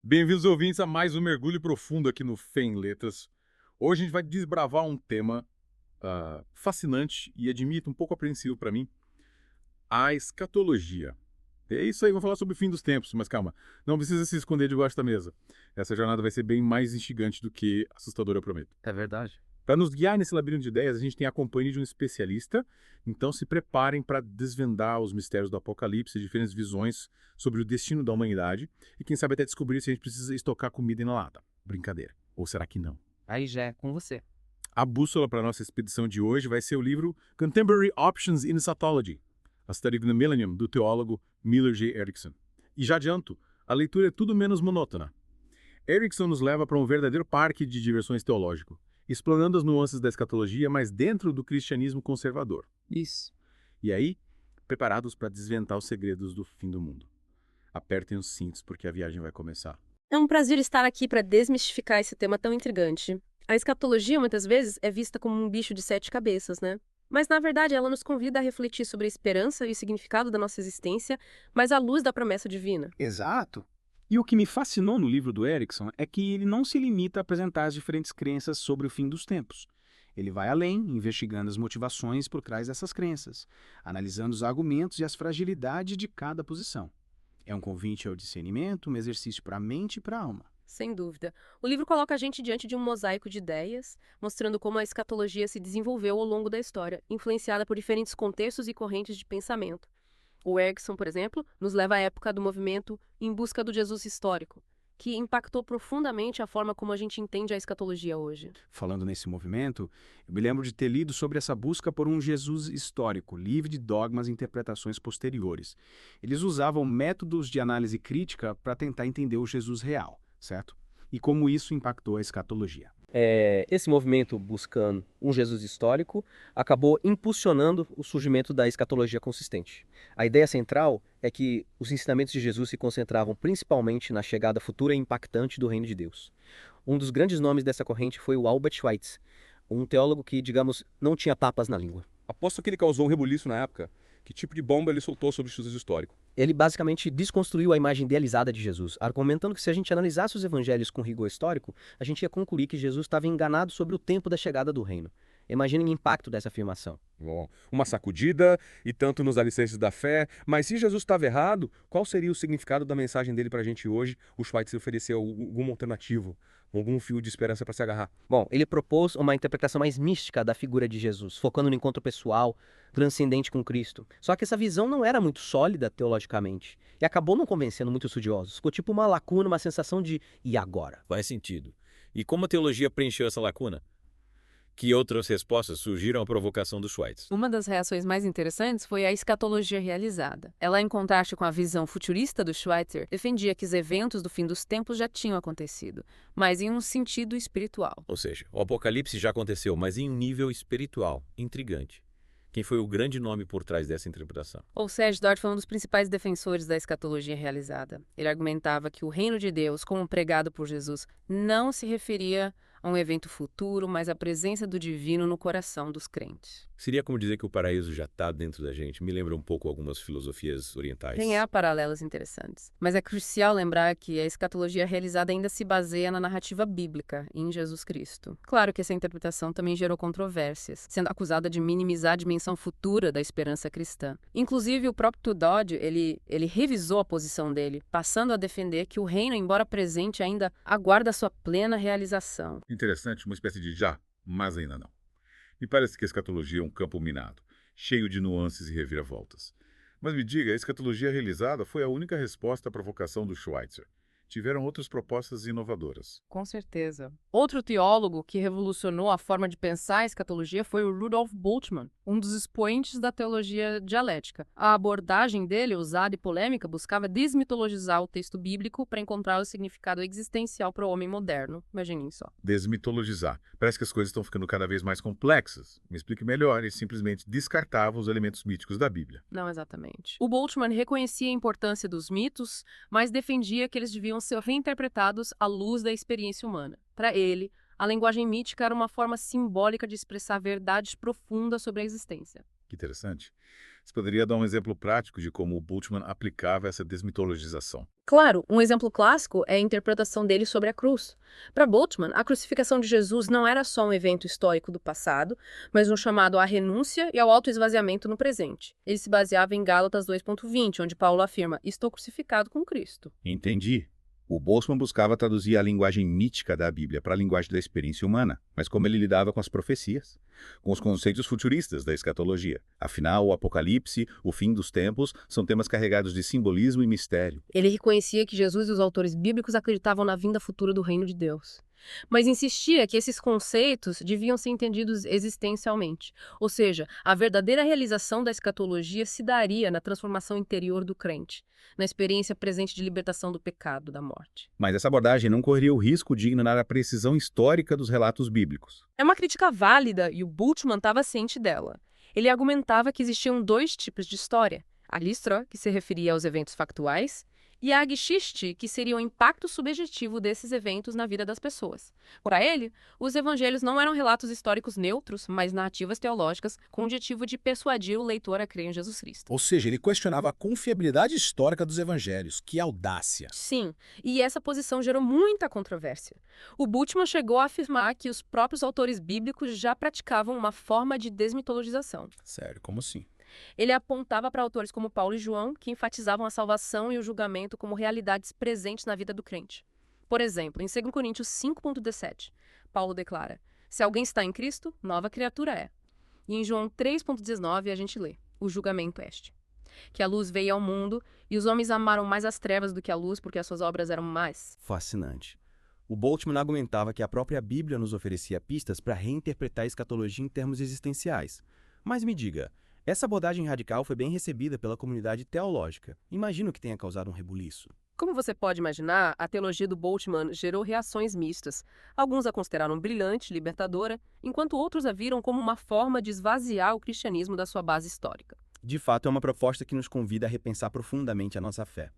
Bem-vindos, ouvintes, a mais um mergulho profundo aqui no Fé em Letras. Hoje a gente vai desbravar um tema fascinante e, admito, um pouco apreensivo para mim, a escatologia. É isso aí, vamos falar sobre o fim dos tempos, mas calma, não precisa se esconder debaixo da mesa. Essa jornada vai ser bem mais instigante do que assustadora, eu prometo. É verdade. Para nos guiar nesse labirinto de ideias, a gente tem a companhia de um especialista, então se preparem para desvendar os mistérios do Apocalipse e diferentes visões sobre o destino da humanidade e quem sabe até descobrir se a gente precisa estocar comida na lata. Brincadeira. Ou será que não? Aí já é com você. A bússola para a nossa expedição de hoje vai ser o livro Contemporary Options in Eschatology, A Study of the Millennium, do teólogo Miller J. Erickson. E já adianto, a leitura é tudo menos monótona. Erickson nos leva para um verdadeiro parque de diversões teológico, explorando as nuances da escatologia, mas dentro do cristianismo conservador. Isso. E aí, preparados para desventar os segredos do fim do mundo. Apertem os cintos porque a viagem vai começar. É um prazer estar aqui para desmistificar esse tema tão intrigante. A escatologia, muitas vezes, é vista como um bicho de sete cabeças, né? Mas, na verdade, ela nos convida a refletir sobre a esperança e o significado da nossa existência, mas à luz da promessa divina. Exato. E o que me fascinou no livro do Erickson é que ele não se limita a apresentar as diferentes crenças sobre o fim dos tempos. Ele vai além, investigando as motivações por trás dessas crenças, analisando os argumentos e as fragilidades de cada posição. É um convite ao discernimento, um exercício para a mente e para a alma. Sem dúvida. O livro coloca a gente diante de um mosaico de ideias, mostrando como a escatologia se desenvolveu ao longo da história, influenciada por diferentes contextos e correntes de pensamento. O Erickson, por exemplo, nos leva à época do movimento Em Busca do Jesus Histórico, que impactou profundamente a forma como a gente entende a escatologia hoje. Falando nesse movimento, eu me lembro de ter lido sobre essa busca por um Jesus histórico, livre de dogmas e interpretações posteriores. Eles usavam métodos de análise crítica para tentar entender o Jesus real, certo? E como isso impactou a escatologia. Esse movimento buscando um Jesus histórico acabou impulsionando o surgimento da escatologia consistente. A ideia central é que os ensinamentos de Jesus se concentravam principalmente na chegada futura e impactante do reino de Deus. Um dos grandes nomes dessa corrente foi o Albert Schweitzer, um teólogo que, digamos, não tinha papas na língua. Aposto que ele causou um rebuliço na época. Que tipo de bomba ele soltou sobre o Jesus histórico? Ele basicamente desconstruiu a imagem idealizada de Jesus, argumentando que se a gente analisasse os evangelhos com rigor histórico, a gente ia concluir que Jesus estava enganado sobre o tempo da chegada do reino. Imaginem o impacto dessa afirmação. Bom, uma sacudida e tanto nos alicerces da fé. Mas se Jesus estava errado, qual seria o significado da mensagem dele pra gente hoje? O Schweitzer ofereceu algum alternativo, algum fio de esperança para se agarrar. Bom, ele propôs uma interpretação mais mística da figura de Jesus, focando no encontro pessoal, transcendente com Cristo. Só que essa visão não era muito sólida teologicamente e acabou não convencendo muitos estudiosos. Ficou tipo uma lacuna, uma sensação de e agora? Faz sentido. E como a teologia preencheu essa lacuna? Que outras respostas surgiram à provocação do Schweitzer? Uma das reações mais interessantes foi a escatologia realizada. Ela, em contraste com a visão futurista do Schweitzer, defendia que os eventos do fim dos tempos já tinham acontecido, mas em um sentido espiritual. Ou seja, o Apocalipse já aconteceu, mas em um nível espiritual, intrigante. Quem foi o grande nome por trás dessa interpretação? O Serge Dort foi um dos principais defensores da escatologia realizada. Ele argumentava que o reino de Deus, como pregado por Jesus, não se referia a um evento futuro, mas à presença do divino no coração dos crentes. Seria como dizer que o paraíso já está dentro da gente. Me lembra um pouco algumas filosofias orientais. Há paralelos interessantes. Mas é crucial lembrar que a escatologia realizada ainda se baseia na narrativa bíblica, em Jesus Cristo. Claro que essa interpretação também gerou controvérsias, sendo acusada de minimizar a dimensão futura da esperança cristã. Inclusive, o próprio Tudor, ele revisou a posição dele, passando a defender que o reino, embora presente, ainda aguarda sua plena realização. Interessante, uma espécie de já, mas ainda não. Me parece que a escatologia é um campo minado, cheio de nuances e reviravoltas. Mas me diga, a escatologia realizada foi a única resposta à provocação do Schweitzer. Tiveram outras propostas inovadoras. Com certeza. Outro teólogo que revolucionou a forma de pensar a escatologia foi o Rudolf Bultmann, um dos expoentes da teologia dialética. A abordagem dele, usada e polêmica, buscava desmitologizar o texto bíblico para encontrar o significado existencial para o homem moderno. Imaginem só. Desmitologizar. Parece que as coisas estão ficando cada vez mais complexas. Me explique melhor, e simplesmente descartavam os elementos míticos da Bíblia. Não exatamente. O Bultmann reconhecia a importância dos mitos, mas defendia que eles deviam ser reinterpretados à luz da experiência humana. Para ele, a linguagem mítica era uma forma simbólica de expressar verdades profundas sobre a existência. Que interessante. Você poderia dar um exemplo prático de como o Bultmann aplicava essa desmitologização? Claro, um exemplo clássico é a interpretação dele sobre a cruz. Para Bultmann, a crucificação de Jesus não era só um evento histórico do passado, mas um chamado à renúncia e ao autoesvaziamento no presente. Ele se baseava em Gálatas 2,20, onde Paulo afirma: "Estou crucificado com Cristo". Entendi. O Boltzmann buscava traduzir a linguagem mítica da Bíblia para a linguagem da experiência humana, mas como ele lidava com as profecias, com os conceitos futuristas da escatologia. Afinal, o Apocalipse, o fim dos tempos, são temas carregados de simbolismo e mistério. Ele reconhecia que Jesus e os autores bíblicos acreditavam na vinda futura do reino de Deus, mas insistia que esses conceitos deviam ser entendidos existencialmente, ou seja, a verdadeira realização da escatologia se daria na transformação interior do crente, na experiência presente de libertação do pecado, da morte. Mas essa abordagem não correria o risco de ignorar a precisão histórica dos relatos bíblicos. É uma crítica válida e o Bultmann estava ciente dela. Ele argumentava que existiam dois tipos de história: a Listra, que se referia aos eventos factuais, e a Geschichte, que seria o impacto subjetivo desses eventos na vida das pessoas. Para ele, os evangelhos não eram relatos históricos neutros, mas narrativas teológicas com o objetivo de persuadir o leitor a crer em Jesus Cristo. Ou seja, ele questionava a confiabilidade histórica dos evangelhos. Que audácia! Sim, e essa posição gerou muita controvérsia. O Bultmann chegou a afirmar que os próprios autores bíblicos já praticavam uma forma de desmitologização. Sério, como assim? Ele apontava para autores como Paulo e João, que enfatizavam a salvação e o julgamento como realidades presentes na vida do crente. Por exemplo, em 2 Coríntios 5,17, Paulo declara: "Se alguém está em Cristo, nova criatura é". E em João 3,19 a gente lê: "O julgamento é este, que a luz veio ao mundo, e os homens amaram mais as trevas do que a luz, porque as suas obras eram más". Fascinante. O Bultmann argumentava que a própria Bíblia nos oferecia pistas para reinterpretar a escatologia em termos existenciais. Mas me diga, essa abordagem radical foi bem recebida pela comunidade teológica. Imagino que tenha causado um rebuliço. Como você pode imaginar, a teologia do Bultmann gerou reações mistas. Alguns a consideraram brilhante, libertadora, enquanto outros a viram como uma forma de esvaziar o cristianismo da sua base histórica. De fato, é uma proposta que nos convida a repensar profundamente a nossa fé.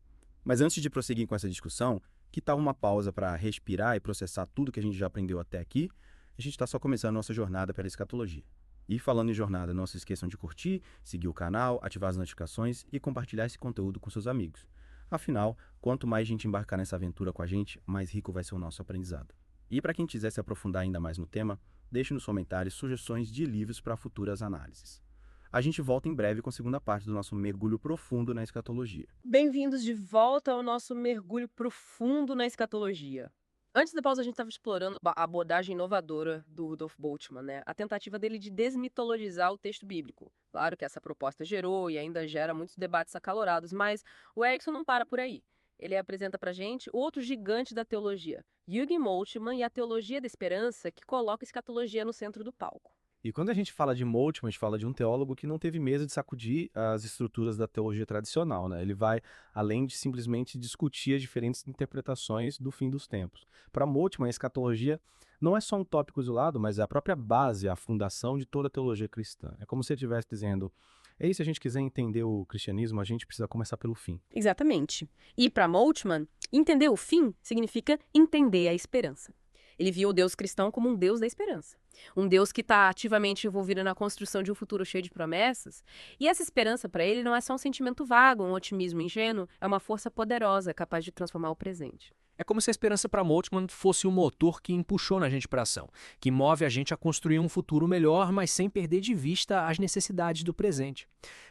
Mas antes de prosseguir com essa discussão, que tal uma pausa para respirar e processar tudo que a gente já aprendeu até aqui? A gente está só começando a nossa jornada pela escatologia. E falando em jornada, não se esqueçam de curtir, seguir o canal, ativar as notificações e compartilhar esse conteúdo com seus amigos. Afinal, quanto mais gente embarcar nessa aventura com a gente, mais rico vai ser o nosso aprendizado. E para quem quiser se aprofundar ainda mais no tema, deixe nos comentários sugestões de livros para futuras análises. A gente volta em breve com a segunda parte do nosso mergulho profundo na escatologia. Bem-vindos de volta ao nosso mergulho profundo na escatologia. Antes da pausa, a gente estava explorando a abordagem inovadora do Rudolf Bultmann, né? A tentativa dele de desmitologizar o texto bíblico. Claro que essa proposta gerou e ainda gera muitos debates acalorados, mas o Erickson não para por aí. Ele apresenta pra gente outro gigante da teologia, Jürgen Moltmann, e a teologia da esperança, que coloca a escatologia no centro do palco. E quando a gente fala de Moltmann, a gente fala de um teólogo que não teve medo de sacudir as estruturas da teologia tradicional, né? Ele vai além de simplesmente discutir as diferentes interpretações do fim dos tempos. Para Moltmann, a escatologia não é só um tópico isolado, mas é a própria base, a fundação de toda a teologia cristã. É como se ele estivesse dizendo: "Ei, se a gente quiser entender o cristianismo, a gente precisa começar pelo fim". Exatamente. E para Moltmann, entender o fim significa entender a esperança. Ele via o Deus cristão como um Deus da esperança. Um Deus que está ativamente envolvido na construção de um futuro cheio de promessas. E essa esperança, para ele, não é só um sentimento vago, um otimismo ingênuo, é uma força poderosa capaz de transformar o presente. É como se a esperança para Moltmann fosse o motor que impulsiona a gente para a ação, que move a gente a construir um futuro melhor, mas sem perder de vista as necessidades do presente.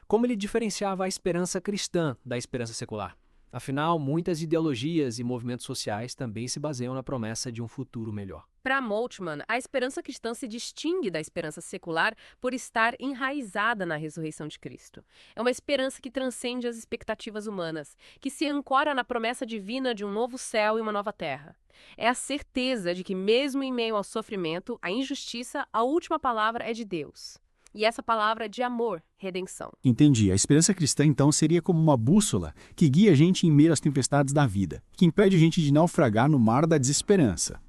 Como ele diferenciava a esperança cristã da esperança secular? Afinal, muitas ideologias e movimentos sociais também se baseiam na promessa de um futuro melhor. Para Moltmann, a esperança cristã se distingue da esperança secular por estar enraizada na ressurreição de Cristo. É uma esperança que transcende as expectativas humanas, que se ancora na promessa divina de um novo céu e uma nova terra. É a certeza de que, mesmo em meio ao sofrimento, à injustiça, a última palavra é de Deus. E essa palavra é de amor, redenção. Entendi. A esperança cristã, então, seria como uma bússola que guia a gente em meio às tempestades da vida, que impede a gente de naufragar no mar da desesperança.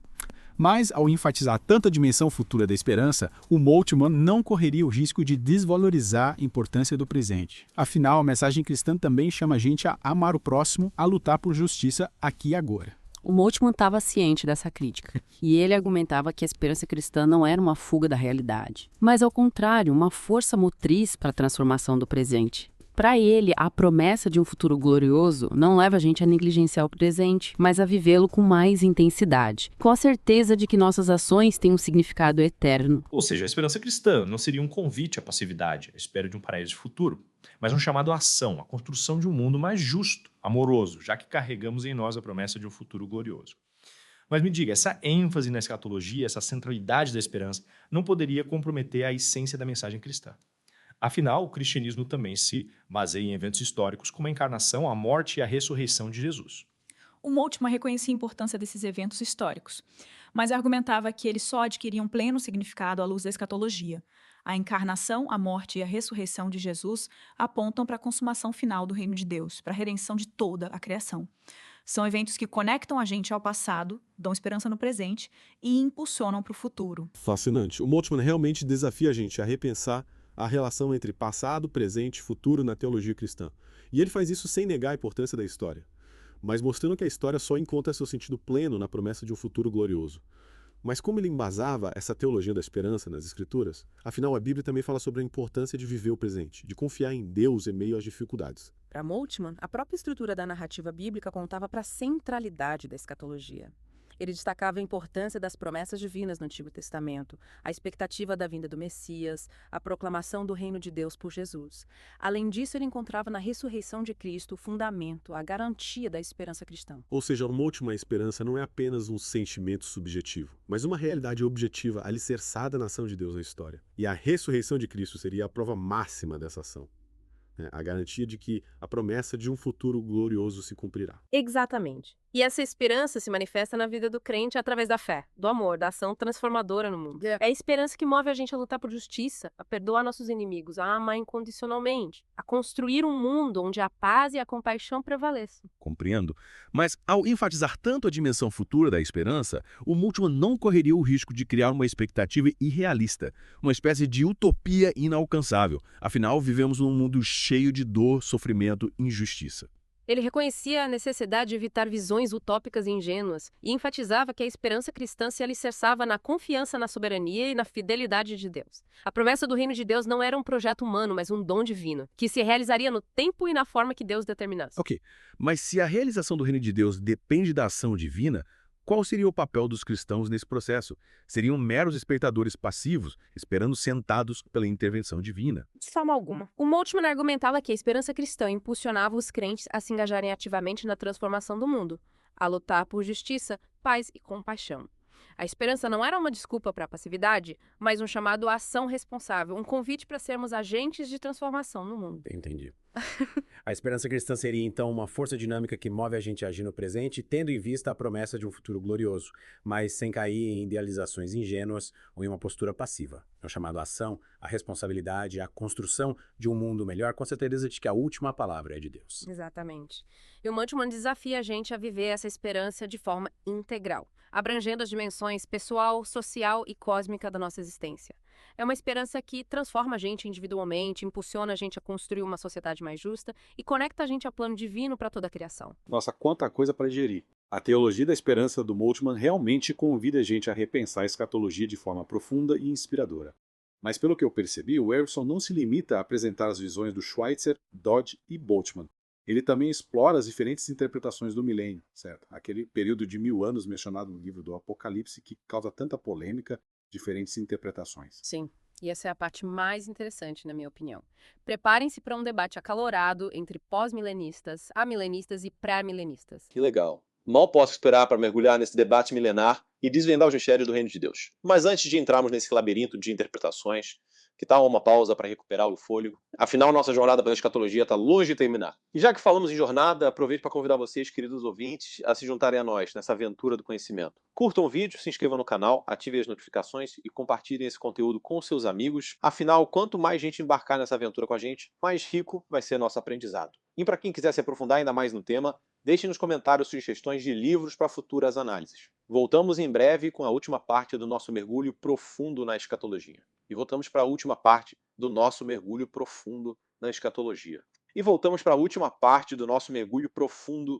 Mas, ao enfatizar tanta dimensão futura da esperança, o Moltmann não correria o risco de desvalorizar a importância do presente. Afinal, a mensagem cristã também chama a gente a amar o próximo, a lutar por justiça aqui e agora. O Moltmann estava ciente dessa crítica, e ele argumentava que a esperança cristã não era uma fuga da realidade, mas, ao contrário, uma força motriz para a transformação do presente. Para ele, a promessa de um futuro glorioso não leva a gente a negligenciar o presente, mas a vivê-lo com mais intensidade, com a certeza de que nossas ações têm um significado eterno. Ou seja, a esperança cristã não seria um convite à passividade, à espera de um paraíso futuro, mas um chamado à ação, à construção de um mundo mais justo, amoroso, já que carregamos em nós a promessa de um futuro glorioso. Mas me diga, essa ênfase na escatologia, essa centralidade da esperança, não poderia comprometer a essência da mensagem cristã. Afinal, o cristianismo também se baseia em eventos históricos como a encarnação, a morte e a ressurreição de Jesus. O Moltmann reconhecia a importância desses eventos históricos, mas argumentava que eles só adquiriam pleno significado à luz da escatologia. A encarnação, a morte e a ressurreição de Jesus apontam para a consumação final do reino de Deus, para a redenção de toda a criação. São eventos que conectam a gente ao passado, dão esperança no presente e impulsionam para o futuro. Fascinante. O Moltmann realmente desafia a gente a repensar a relação entre passado, presente e futuro na teologia cristã. E ele faz isso sem negar a importância da história, mas mostrando que a história só encontra seu sentido pleno na promessa de um futuro glorioso. Mas como ele embasava essa teologia da esperança nas Escrituras, afinal a Bíblia também fala sobre a importância de viver o presente, de confiar em Deus em meio às dificuldades. Para Moltmann, a própria estrutura da narrativa bíblica contava para a centralidade da escatologia. Ele destacava a importância das promessas divinas no Antigo Testamento, a expectativa da vinda do Messias, a proclamação do reino de Deus por Jesus. Além disso, ele encontrava na ressurreição de Cristo o fundamento, a garantia da esperança cristã. Ou seja, uma última esperança não é apenas um sentimento subjetivo, mas uma realidade objetiva alicerçada na ação de Deus na história. E a ressurreição de Cristo seria a prova máxima dessa ação. A garantia de que a promessa de um futuro glorioso se cumprirá. Exatamente. E essa esperança se manifesta na vida do crente através da fé, do amor, da ação transformadora no mundo. É a esperança que move a gente a lutar por justiça, a perdoar nossos inimigos, a amar incondicionalmente, a construir um mundo onde a paz e a compaixão prevaleçam. Compreendo. Mas, ao enfatizar tanto a dimensão futura da esperança, o Moltmann não correria o risco de criar uma expectativa irrealista, uma espécie de utopia inalcançável. Afinal, vivemos num mundo cheio de dor, sofrimento e injustiça. Ele reconhecia a necessidade de evitar visões utópicas e ingênuas e enfatizava que a esperança cristã se alicerçava na confiança na soberania e na fidelidade de Deus. A promessa do reino de Deus não era um projeto humano, mas um dom divino, que se realizaria no tempo e na forma que Deus determinasse. Ok, mas se a realização do reino de Deus depende da ação divina, qual seria o papel dos cristãos nesse processo? Seriam meros espectadores passivos, esperando sentados pela intervenção divina? De forma alguma. O Moltmann argumentava que a esperança cristã impulsionava os crentes a se engajarem ativamente na transformação do mundo, a lutar por justiça, paz e compaixão. A esperança não era uma desculpa para a passividade, mas um chamado à ação responsável, um convite para sermos agentes de transformação no mundo. Entendi. A esperança cristã seria, então, uma força dinâmica que move a gente a agir no presente, tendo em vista a promessa de um futuro glorioso, mas sem cair em idealizações ingênuas ou em uma postura passiva. É o chamado à ação, à responsabilidade, à construção de um mundo melhor, com a certeza de que a última palavra é de Deus. Exatamente. E o Moltmann desafia a gente a viver essa esperança de forma integral, abrangendo as dimensões pessoal, social e cósmica da nossa existência. É uma esperança que transforma a gente individualmente, impulsiona a gente a construir uma sociedade mais justa e conecta a gente ao plano divino para toda a criação. Nossa, quanta coisa para digerir. A teologia da esperança do Moltmann realmente convida a gente a repensar a escatologia de forma profunda e inspiradora. Mas pelo que eu percebi, o Erickson não se limita a apresentar as visões do Schweitzer, Dodge e Boltzmann. Ele também explora as diferentes interpretações do milênio, certo? Aquele período de 1000 anos mencionado no livro do Apocalipse que causa tanta polêmica, diferentes interpretações. Sim, e essa é a parte mais interessante, na minha opinião. Preparem-se para um debate acalorado entre pós-milenistas, amilenistas e pré-milenistas. Que legal. Mal posso esperar para mergulhar nesse debate milenar e desvendar os mistérios do reino de Deus. Mas antes de entrarmos nesse labirinto de interpretações, que tal uma pausa para recuperar o fôlego? Afinal, nossa jornada pela escatologia está longe de terminar. E já que falamos em jornada, aproveito para convidar vocês, queridos ouvintes, a se juntarem a nós nessa aventura do conhecimento. Curtam o vídeo, se inscrevam no canal, ativem as notificações e compartilhem esse conteúdo com seus amigos. Afinal, quanto mais gente embarcar nessa aventura com a gente, mais rico vai ser nosso aprendizado. E para quem quiser se aprofundar ainda mais no tema, deixem nos comentários sugestões de livros para futuras análises. Voltamos em breve com a última parte do nosso mergulho profundo na escatologia. E voltamos para a última parte do nosso mergulho profundo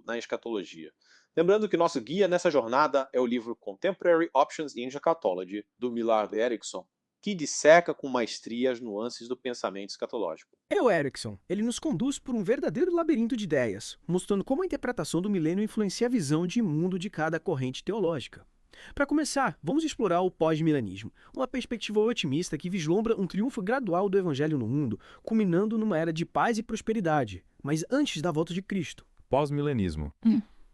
na escatologia. Lembrando que nosso guia nessa jornada é o livro Contemporary Options in Eschatology, do Millard Erickson, que disseca com maestria as nuances do pensamento escatológico. O Erickson, ele nos conduz por um verdadeiro labirinto de ideias, mostrando como a interpretação do milênio influencia a visão de mundo de cada corrente teológica. Para começar, vamos explorar o pós-milenismo, uma perspectiva otimista que vislumbra um triunfo gradual do evangelho no mundo, culminando numa era de paz e prosperidade, mas antes da volta de Cristo. Pós-milenismo.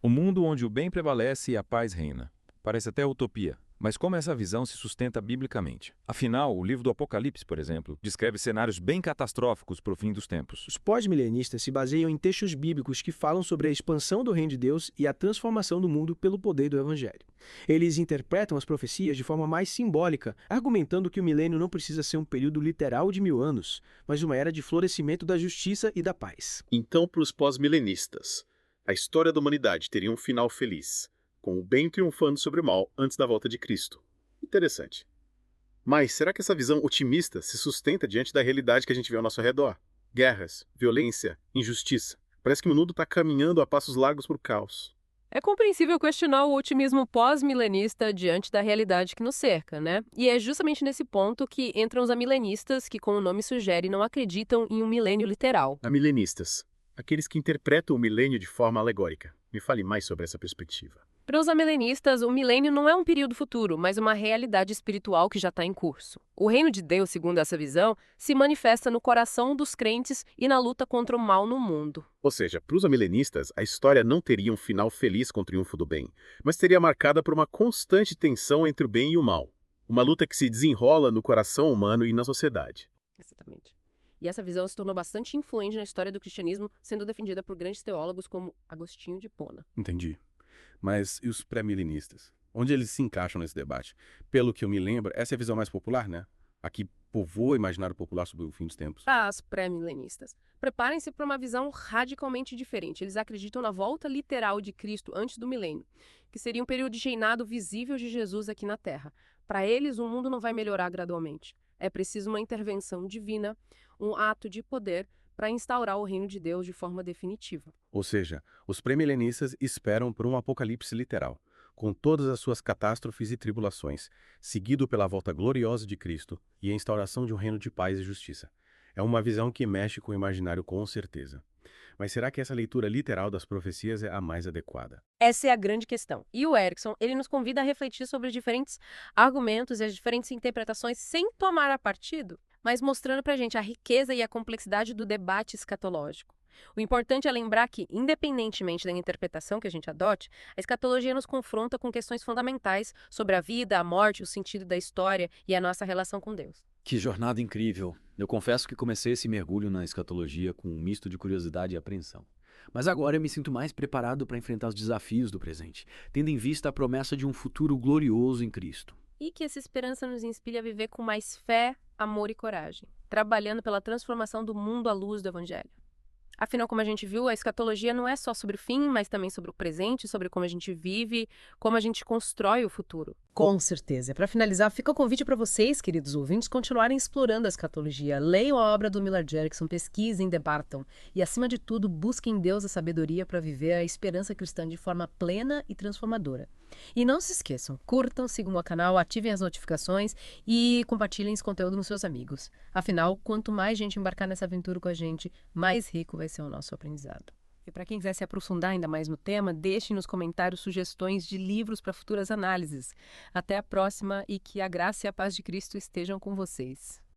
O mundo onde o bem prevalece e a paz reina. Parece até utopia. Mas como essa visão se sustenta biblicamente? Afinal, o livro do Apocalipse, por exemplo, descreve cenários bem catastróficos para o fim dos tempos. Os pós-milenistas se baseiam em textos bíblicos que falam sobre a expansão do reino de Deus e a transformação do mundo pelo poder do evangelho. Eles interpretam as profecias de forma mais simbólica, argumentando que o milênio não precisa ser um período literal de 1000 anos, mas uma era de florescimento da justiça e da paz. Então, para os pós-milenistas, a história da humanidade teria um final feliz, com o bem triunfando sobre o mal antes da volta de Cristo. Interessante. Mas será que essa visão otimista se sustenta diante da realidade que a gente vê ao nosso redor? Guerras, violência, injustiça. Parece que o mundo está caminhando a passos largos para o caos. É compreensível questionar o otimismo pós-milenista diante da realidade que nos cerca, né? E é justamente nesse ponto que entram os amilenistas, que, como o nome sugere, não acreditam em um milênio literal. Amilenistas, aqueles que interpretam o milênio de forma alegórica. Me fale mais sobre essa perspectiva. Para os amilenistas, o milênio não é um período futuro, mas uma realidade espiritual que já está em curso. O reino de Deus, segundo essa visão, se manifesta no coração dos crentes e na luta contra o mal no mundo. Ou seja, para os amilenistas, a história não teria um final feliz com o triunfo do bem, mas seria marcada por uma constante tensão entre o bem e o mal. Uma luta que se desenrola no coração humano e na sociedade. Exatamente. E essa visão se tornou bastante influente na história do cristianismo, sendo defendida por grandes teólogos como Agostinho de Hipona. Entendi. Mas e os pré-milenistas? Onde eles se encaixam nesse debate? Pelo que eu me lembro, essa é a visão mais popular, né? A que povoa o imaginário popular sobre o fim dos tempos. Os pré-milenistas. Preparem-se para uma visão radicalmente diferente. Eles acreditam na volta literal de Cristo antes do milênio, que seria um período de reinado visível de Jesus aqui na Terra. Para eles, o mundo não vai melhorar gradualmente. É preciso uma intervenção divina, um ato de poder para instaurar o reino de Deus de forma definitiva. Ou seja, os pré-milenistas esperam por um apocalipse literal, com todas as suas catástrofes e tribulações, seguido pela volta gloriosa de Cristo e a instauração de um reino de paz e justiça. É uma visão que mexe com o imaginário com certeza. Mas será que essa leitura literal das profecias é a mais adequada? Essa é a grande questão. E o Erickson, ele nos convida a refletir sobre os diferentes argumentos e as diferentes interpretações sem tomar partido, mas mostrando pra gente a riqueza e a complexidade do debate escatológico. O importante é lembrar que, independentemente da interpretação que a gente adote, a escatologia nos confronta com questões fundamentais sobre a vida, a morte, o sentido da história e a nossa relação com Deus. Que jornada incrível! Eu confesso que comecei esse mergulho na escatologia com um misto de curiosidade e apreensão. Mas agora eu me sinto mais preparado para enfrentar os desafios do presente, tendo em vista a promessa de um futuro glorioso em Cristo. E que essa esperança nos inspire a viver com mais fé, amor e coragem, trabalhando pela transformação do mundo à luz do Evangelho. Afinal, como a gente viu, a escatologia não é só sobre o fim, mas também sobre o presente, sobre como a gente vive, como a gente constrói o futuro. Com certeza. Para finalizar, fica o convite para vocês, queridos ouvintes, continuarem explorando a escatologia. Leiam a obra do Millard Erickson, pesquisem, debatam. E, acima de tudo, busquem em Deus a sabedoria para viver a esperança cristã de forma plena e transformadora. E não se esqueçam, curtam, sigam o canal, ativem as notificações e compartilhem esse conteúdo com seus amigos. Afinal, quanto mais gente embarcar nessa aventura com a gente, mais rico vai ser o nosso aprendizado. E para quem quiser se aprofundar ainda mais no tema, deixe nos comentários sugestões de livros para futuras análises. Até a próxima e que a graça e a paz de Cristo estejam com vocês.